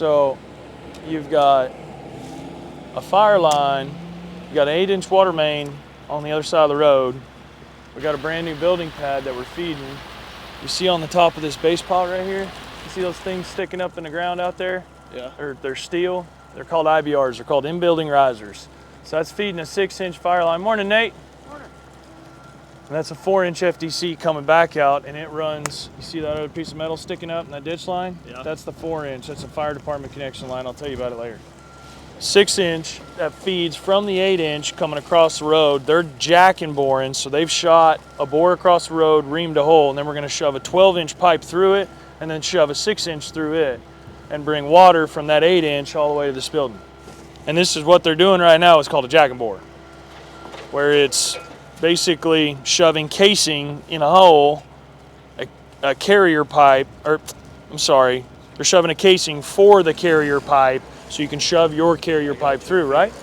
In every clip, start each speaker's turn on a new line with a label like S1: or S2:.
S1: So you've got a fire line, you got an 8-inch water main on the other side of the road. We got a brand new building pad that we're feeding. You see on the top of this base pot right here, you see those things sticking up in the ground out there?
S2: Yeah.
S1: They're steel. They're called IBRs. They're called in-building risers. So that's feeding a 6-inch fire line. Morning, Nate.
S2: Morning.
S1: And that's a 4-inch FDC coming back out, and it runs, you see that other piece of metal sticking up in that ditch line?
S2: Yeah.
S1: That's the 4-inch. That's a fire department connection line. I'll tell you about it later. 6-inch that feeds from the 8-inch coming across the road. They're jack and boring, so they've shot a bore across the road, reamed a hole, and then we're going to shove a 12-inch pipe through it, and then shove a 6-inch through it, and bring water from that 8-inch all the way to this building. And this is what they're doing right now. It's called a jack and bore, where it's basically shoving casing in a hole, a carrier pipe, or I'm sorry, they're shoving a casing for the carrier pipe so you can shove your carrier pipe through, right?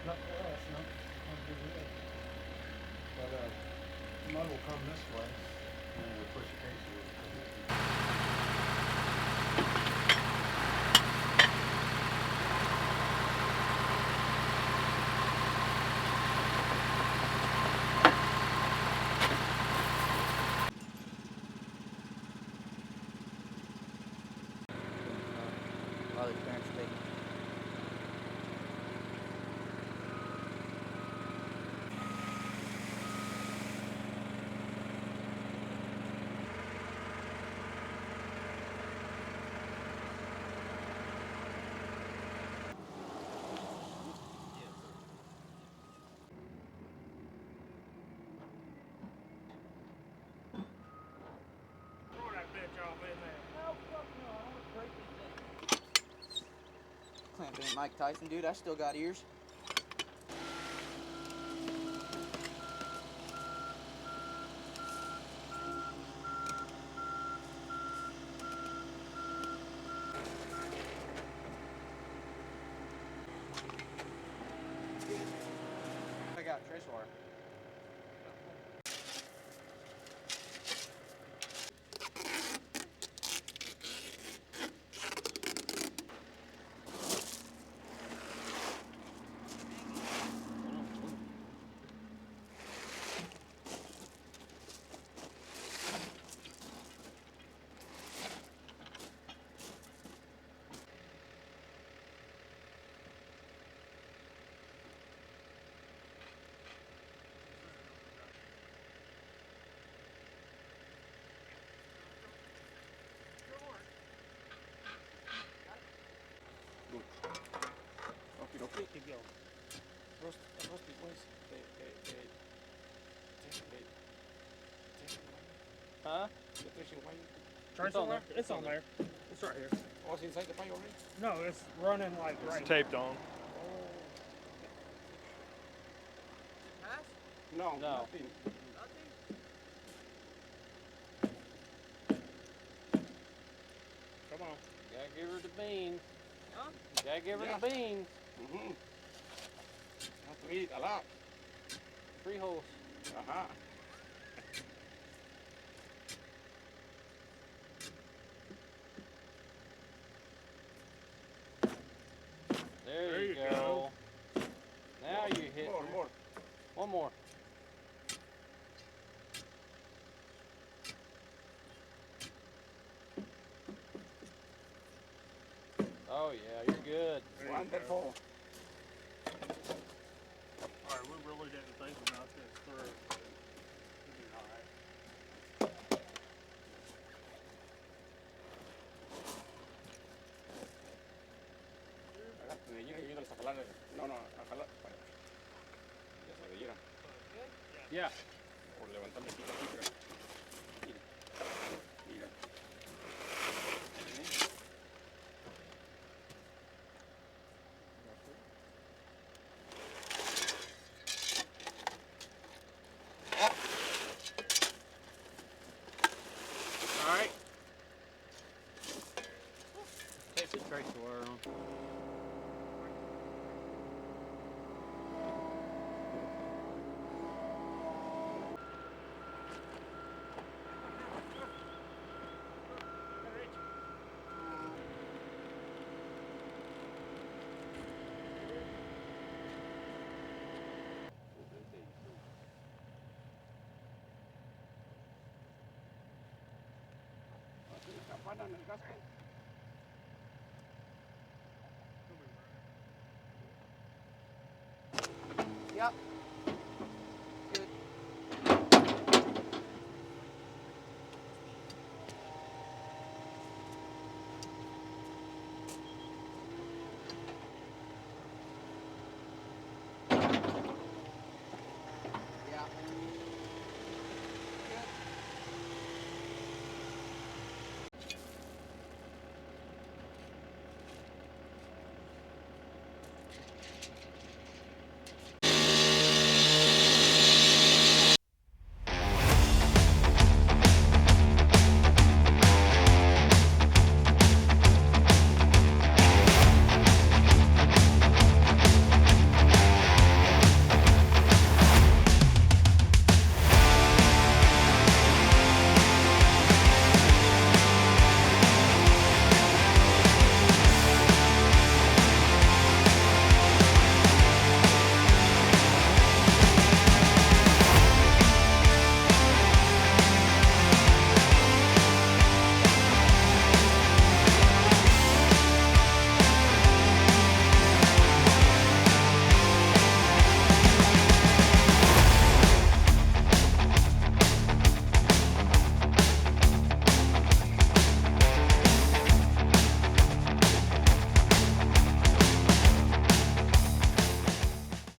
S3: Not for us, no. Won't do it. But mud will come this way, and then we'll push the case through.
S4: Clamp ain't Mike Tyson, dude. I still got ears. I got trace wire.
S1: Huh?
S3: It's on there. It's on there. It's right here.
S2: Oh, it's inside the pipe already?
S3: No, it's running like right.
S1: It's taped on.
S2: No,
S1: No.
S2: nothing.
S3: Come on.
S1: Gotta give her the beans.
S4: Huh?
S1: Gotta give her
S2: Yeah.
S1: the beans.
S2: Mm-hmm. Have to eat a lot.
S1: 3 holes.
S2: Uh-huh.
S1: There you go. Now you hit
S2: More,
S1: her.
S2: more.
S1: One more. Oh yeah, you're good.
S2: Wonderful.
S3: All right, we're really really didn't think about this through. It'd be alright.
S2: De allí ayúdales a jalar. No, a jalar. Ya se veía. Ya. Por levantarme aquí, mira. Mira. All right.
S3: Take the trace wire on.
S2: Campana en el casco.
S4: Yep.